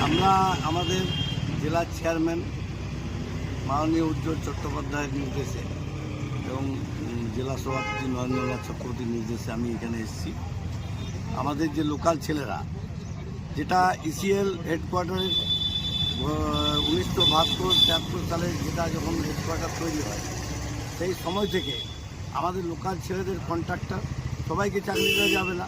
আমরা আমাদের জেলার চেয়ারম্যান মাননীয় উজ্জ্বল চট্টোপাধ্যায়ের নির্দেশে এবং জেলা সভাপতি নরেন্দ্রনাথ চক্রবর্তীর নির্দেশে আমি এখানে এসেছি। আমাদের যে লোকাল ছেলেরা, যেটা ইসিএল হেডকোয়ার্টারের 1972-73 সালে যেটা যখন হেডকোয়ার্টার তৈরি হয়, সেই সময় থেকে আমাদের লোকাল ছেলেদের কন্ট্রাক্টর সবাইকে চাকরি দেওয়া যাবে না।